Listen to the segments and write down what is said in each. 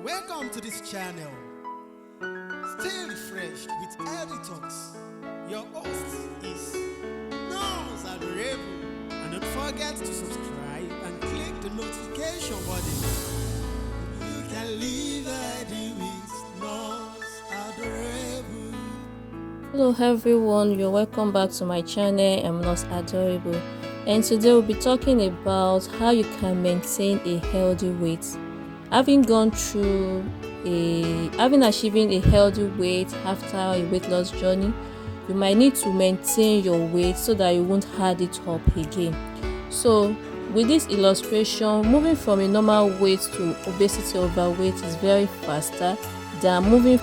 Welcome to this channel. Stay refreshed with Healthy Talks. Your host is Nons Adorable. And don't forget to subscribe and click the notification button. You can live healthy with Nons Adorable. Hello everyone, you're welcome back to my channel. I'm Nurse Adorable, and today we'll be talking about how you can maintain a healthy weight. Having achieving a healthy weight after a weight loss journey, you might need to maintain your weight so that you won't add it up again. So with this illustration, moving from a normal weight to obesity overweight is very faster than moving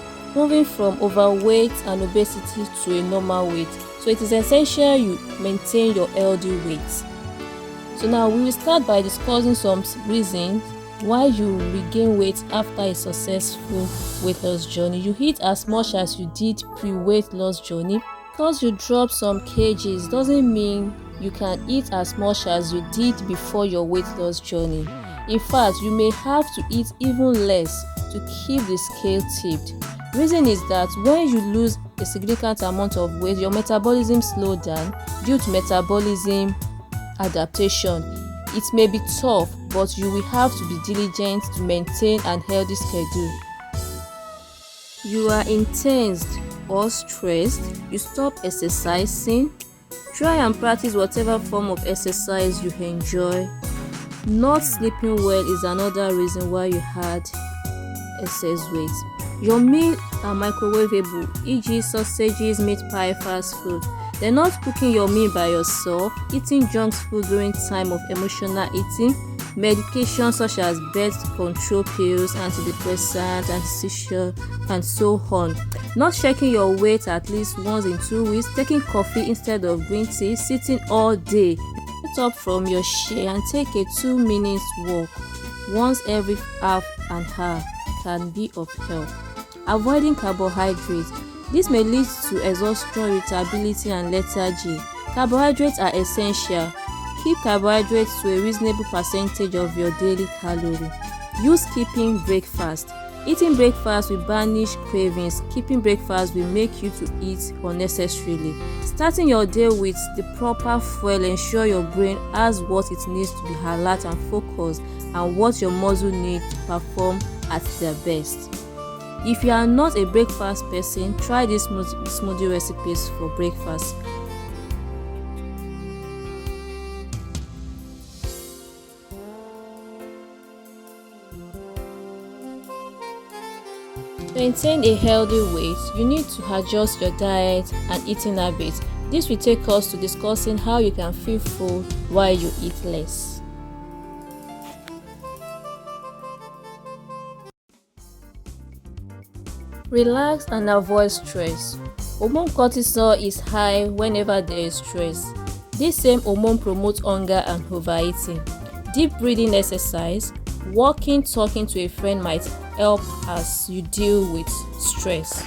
from overweight and obesity to a normal weight. So it is essential you maintain your healthy weight. So now we will start by discussing some reasons why you regain weight after a successful weight loss journey. You eat as much as you did pre-weight loss journey. Because you drop some kgs doesn't mean you can eat as much as you did before your weight loss journey. In fact, you may have to eat even less to keep the scale tipped. Reason is that when you lose a significant amount of weight, your metabolism slows down due to metabolism adaptation. It may be tough, but you will have to be diligent to maintain an healthy schedule. You are intensed or stressed, you stop exercising. Try and practice whatever form of exercise you enjoy. Not sleeping well is another reason why you had excess weight. Your meal are microwavable, e.g. sausages, meat pie, fast food. They're not cooking your meal by yourself, eating junk food during time of emotional eating, medications such as birth control pills, antidepressants, anti-seizure, and so on. Not checking your weight at least once in 2 weeks, taking coffee instead of green tea, sitting all day. Get up from your chair and take a 2-minute walk once every half an hour can be of help. Avoiding carbohydrates. This may lead to exhaustion, irritability, and lethargy. Carbohydrates are essential. Keep carbohydrates to a reasonable percentage of your daily calorie. Use skipping breakfast. Eating breakfast will banish cravings. Skipping breakfast will make you to eat unnecessarily. Starting your day with the proper fuel ensure your brain has what it needs to be alert and focused, and what your muscle needs to perform at their best. If you are not a breakfast person, try these smoothie recipes for breakfast. To maintain a healthy weight, you need to adjust your diet and eating habits. This will take us to discussing how you can feel full while you eat less. Relax and avoid stress. Hormone cortisol is high whenever there is stress. This same hormone promotes hunger and overeating. Deep breathing exercise, walking, talking to a friend might help as you deal with stress.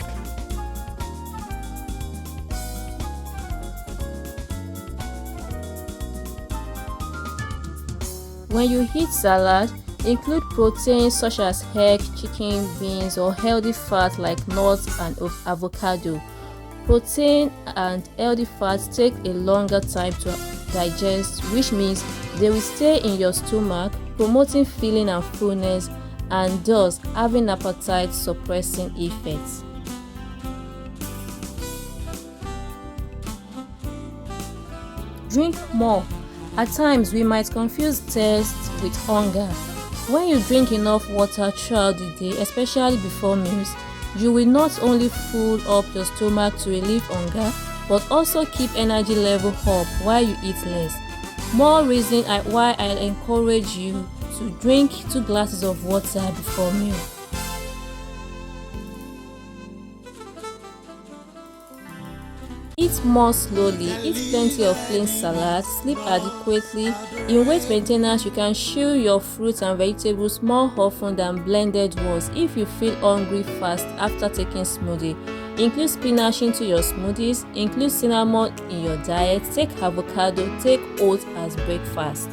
When you eat salad, include proteins such as egg, chicken, beans, or healthy fat like nuts and avocado. Protein and healthy fats take a longer time to digest, which means they will stay in your stomach, promoting filling and fullness, and thus having appetite suppressing effects. Drink more. At times, we might confuse thirst with hunger. When you drink enough water throughout the day, especially before meals, you will not only fill up your stomach to relieve hunger, but also keep energy level up while you eat less. More reason why I encourage you to drink 2 glasses of water before meal. Eat more slowly, eat plenty of plain salad, sleep adequately. In weight maintenance, you can chew your fruits and vegetables more often than blended ones if you feel hungry fast after taking smoothie. Include spinach into your smoothies, include cinnamon in your diet, take avocado, take oats as breakfast.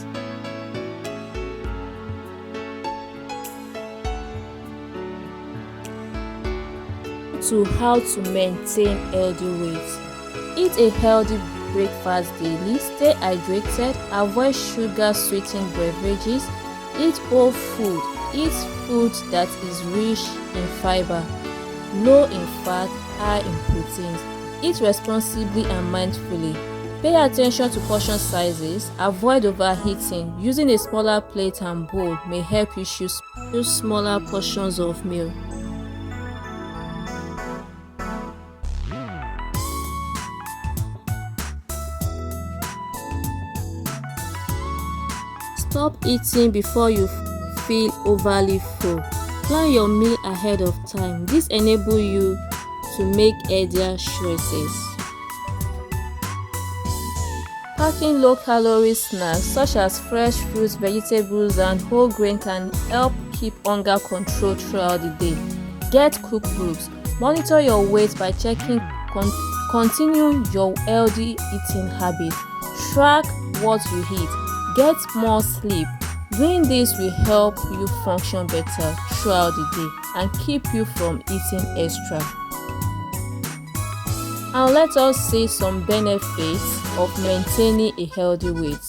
to how to maintain healthy weight. Eat a healthy breakfast daily, stay hydrated, avoid sugar sweetened beverages, eat whole food, eat food that is rich in fiber, low in fat, high in proteins. Eat responsibly and mindfully. Pay attention to portion sizes, avoid overeating. Using a smaller plate and bowl may help you choose smaller portions of meal. Stop eating before you feel overly full. Plan your meal ahead of time. This enables you to make healthier choices. Packing low-calorie snacks such as fresh fruits, vegetables, and whole grain can help keep hunger controlled throughout the day. Get cookbooks. Monitor your weight by checking. Continue your healthy eating habits. Track what you eat. Get more sleep. Doing this will help you function better throughout the day and keep you from eating extra. And let us see some benefits of maintaining a healthy weight.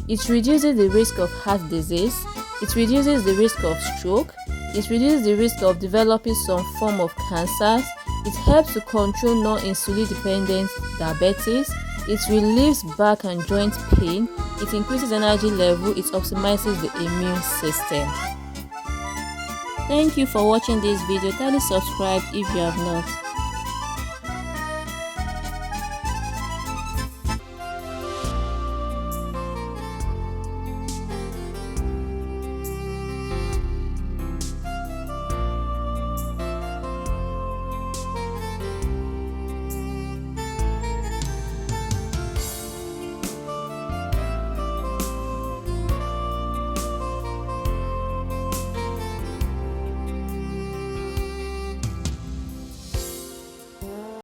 It reduces the risk of heart disease, it reduces the risk of stroke, it reduces the risk of developing some form of cancers, it helps to control non-insulin dependent diabetes, it relieves back and joint pain, it increases energy level, it optimizes the immune system. Thank you for watching this video. Kindly subscribe if you have not.